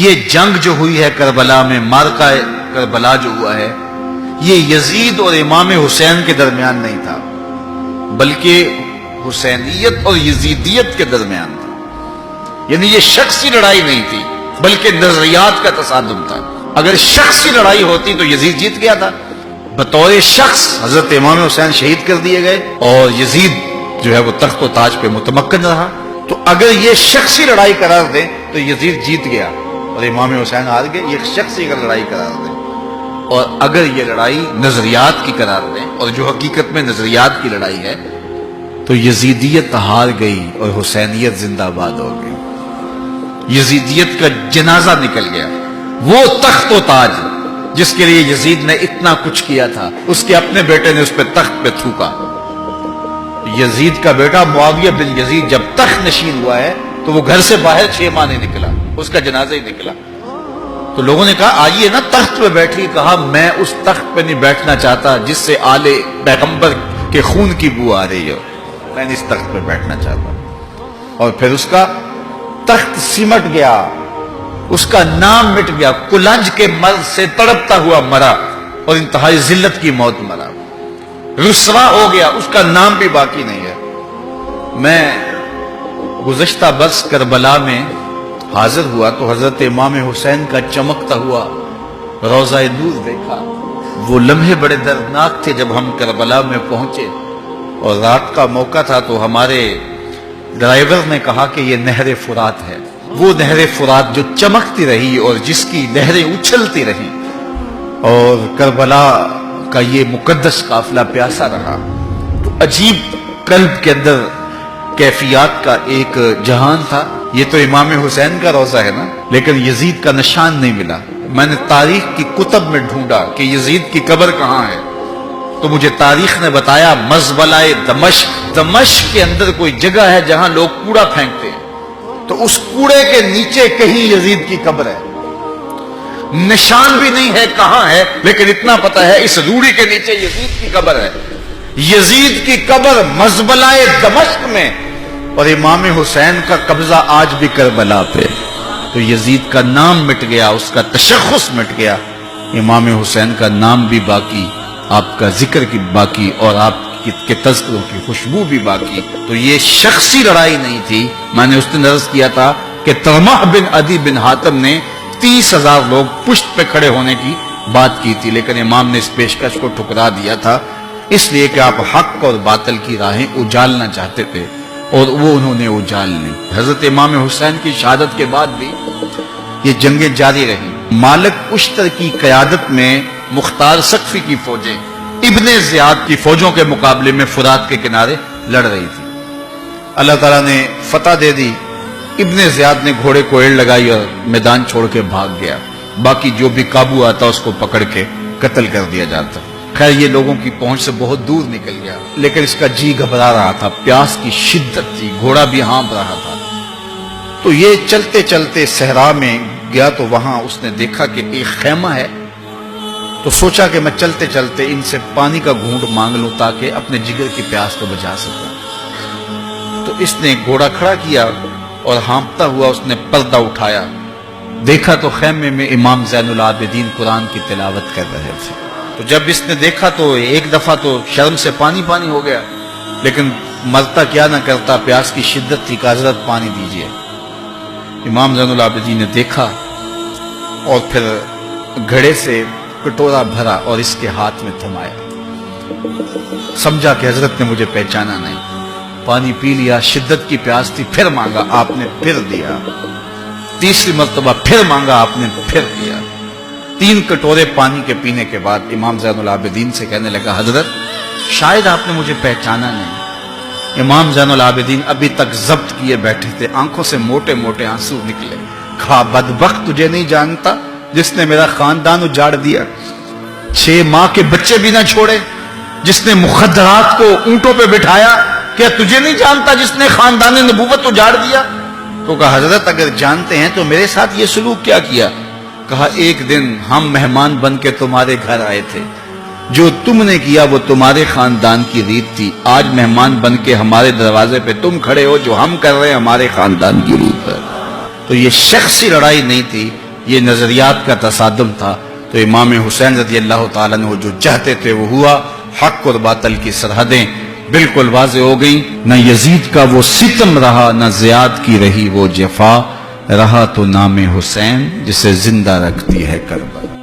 یہ جنگ جو ہوئی ہے کربلا میں، مارکہ کربلا جو ہوا ہے، یہ یزید اور امام حسین کے درمیان نہیں تھا، بلکہ حسینیت اور یزیدیت کے درمیان تھا۔ یعنی یہ شخصی لڑائی نہیں تھی بلکہ نظریات کا تصادم تھا۔ اگر شخصی لڑائی ہوتی تو یزید جیت گیا تھا، بطور شخص حضرت امام حسین شہید کر دیے گئے اور یزید جو ہے وہ تخت و تاج پہ متمکن رہا۔ تو اگر یہ شخصی لڑائی قرار دیں تو یزید جیت گیا اور امام حسین ہار گئے، یہ شخصی اگر لڑائی قرار دیں۔ اور اگر یہ لڑائی نظریات کی قرار دیں، اور جو حقیقت میں نظریات کی لڑائی ہے، تو یزیدیت ہار گئی اور حسینیت زندہ باد ہو گئی۔ یزیدیت کا جنازہ نکل گیا۔ وہ تخت و تاج جس کے لیے یزید نے اتنا کچھ کیا تھا، اس کے اپنے بیٹے نے اس پہ تخت پہ تھوکا۔ یزید کا بیٹا معاویہ بن یزید جب تخت نشین ہوا ہے تو وہ گھر سے باہر 6 ماہ نہیں نکلا، اس کا جنازہ ہی نکلا۔ تو لوگوں نے کہا آئیے نا تخت پہ بیٹھی، کہا میں اس تخت پہ نہیں بیٹھنا چاہتا جس سے آل پیغمبر کے خون کی بو آ رہی ہو، میں نہیں اس تخت پہ بیٹھنا چاہتا۔ اور پھر اس کا تخت سمٹ گیا، اس کا نام مٹ گیا، کلنج کے مرض سے تڑپتا ہوا مرا اور انتہائی ذلت کی موت مرا، رسوا ہو گیا، اس کا نام بھی باقی نہیں ہے۔ میں گزشتہ برس کربلا میں حاضر ہوا تو حضرت امام حسین کا چمکتا ہوا روضہ نور دیکھا۔ وہ لمحے بڑے دردناک تھے جب ہم کربلا میں پہنچے اور رات کا موقع تھا، تو ہمارے ڈرائیور نے کہا کہ یہ نہر فرات ہے، وہ نہر فرات جو چمکتی رہی اور جس کی لہریں اچھلتی رہیں، اور کربلا کا یہ مقدس قافلہ پیاسا رہا۔ تو عجیب قلب کے اندر کیفیات کا ایک جہان تھا۔ یہ تو امام حسین کا روضہ ہے نا، لیکن یزید کا نشان نہیں ملا۔ میں نے تاریخ کی کتب میں ڈھونڈا کہ یزید کی قبر کہاں ہے، تو مجھے تاریخ نے بتایا مزبلہ دمشق، دمشق کے اندر کوئی جگہ ہے جہاں لوگ کوڑا پھینکتے ہیں، تو اس کوڑے کے نیچے کہیں یزید کی قبر ہے۔ نشان بھی نہیں ہے کہاں ہے، لیکن اتنا پتا ہے اس روڑی کے نیچے یزید کی قبر ہے۔ یزید کی قبر مزبلہ دمشق میں، اور امام حسین کا قبضہ آج بھی کربلا پہ۔ تو یزید کا نام مٹ گیا، اس کا تشخص مٹ گیا، امام حسین کا نام بھی باقی، آپ کا ذکر کی باقی، اور آپ کے تذکروں کی خوشبو بھی باقی۔ تو یہ شخصی لڑائی نہیں تھی۔ میں نے اس دن عرض کیا تھا کہ طلحہ بن عدی بن حاتم نے 30,000 لوگ پشت پہ کھڑے ہونے کی بات کی تھی، لیکن امام نے اس پیشکش کو ٹھکرا دیا تھا، اس لیے کہ آپ حق اور باطل کی راہیں اجالنا چاہتے تھے، اور وہ انہوں نے اجال لی۔ حضرت امام حسین کی شہادت کے بعد بھی یہ جنگیں جاری رہیں۔ مالک اشتر کی قیادت میں مختار سقفی کی فوجیں ابن زیاد کی فوجوں کے مقابلے میں فرات کے کنارے لڑ رہی تھی۔ اللہ تعالیٰ نے فتح دے دی، ابن زیاد نے گھوڑے کو ایڑ لگائی اور میدان چھوڑ کے بھاگ گیا، باقی جو بھی قابو آتا اس کو پکڑ کے قتل کر دیا جاتا۔ خیر یہ لوگوں کی پہنچ سے بہت دور نکل گیا، لیکن اس کا جی گھبرا رہا تھا، پیاس کی شدت تھی، گھوڑا بھی ہانپ رہا تھا۔ تو یہ چلتے چلتے صحرا میں گیا تو وہاں اس نے دیکھا کہ ایک خیمہ ہے، تو سوچا کہ میں چلتے چلتے ان سے پانی کا گھونٹ مانگ لوں تاکہ اپنے جگر کی پیاس کو بجھا سکوں۔ تو اس نے گھوڑا کھڑا کیا اور ہانپتا ہوا اس نے پردہ اٹھایا، دیکھا تو خیمے میں امام زین العابدین قرآن کی تلاوت کر رہے تھے۔ تو جب اس نے دیکھا تو ایک دفعہ تو شرم سے پانی پانی ہو گیا، لیکن مرتا کیا نہ کرتا، پیاس کی شدت تھی کہ حضرت پانی دیجئے۔ امام زین العابدین نے دیکھا اور پھر گھڑے سے کٹورا بھرا اور اس کے ہاتھ میں تھمایا، سمجھا کہ حضرت نے مجھے پہچانا نہیں، پانی پی لیا، شدت کی پیاس تھی، پھر مانگا، آپ نے پھر دیا، تیسری مرتبہ پھر مانگا، آپ نے پھر دیا۔ 3 کٹورے پانی کے پینے کے بعد امام زین العابدین سے کہنے لگا حضرت شاید آپ نے مجھے پہچانا نہیں۔ امام زین العابدین ابھی تک ضبط کیے بیٹھے تھے، آنکھوں سے موٹے موٹے آنسو نکلے۔ کہا بدبخت تجھے نہیں جانتا جس نے میرا خاندان اجاڑ دیا، 6 ماہ کے بچے بھی نہ چھوڑے، جس نے مخدرات کو اونٹوں پہ بٹھایا، کیا تجھے نہیں جانتا جس نے خاندان نبوت اجاڑ دیا؟ تو کہا حضرت اگر جانتے ہیں تو میرے ساتھ یہ سلوک کیا کیا؟ کہا ایک دن ہم مہمان بن کے تمہارے گھر آئے تھے، جو تم نے کیا وہ تمہارے خاندان کی ریت تھی، آج مہمان بن کے ہمارے دروازے پہ تم کھڑے ہو، جو ہم کر رہے ہیں ہمارے خاندان کی ریت ہے۔ تو یہ شخصی لڑائی نہیں تھی، یہ نظریات کا تصادم تھا، تو امام حسین رضی اللہ تعالیٰ عنہ جو چاہتے تھے وہ ہوا، حق اور باطل کی سرحدیں بالکل واضح ہو گئیں، نہ یزید کا وہ ستم رہا، نہ زیاد کی رہی وہ جفا، رہا تو نام حسین جسے زندہ رکھتی ہے کربلا۔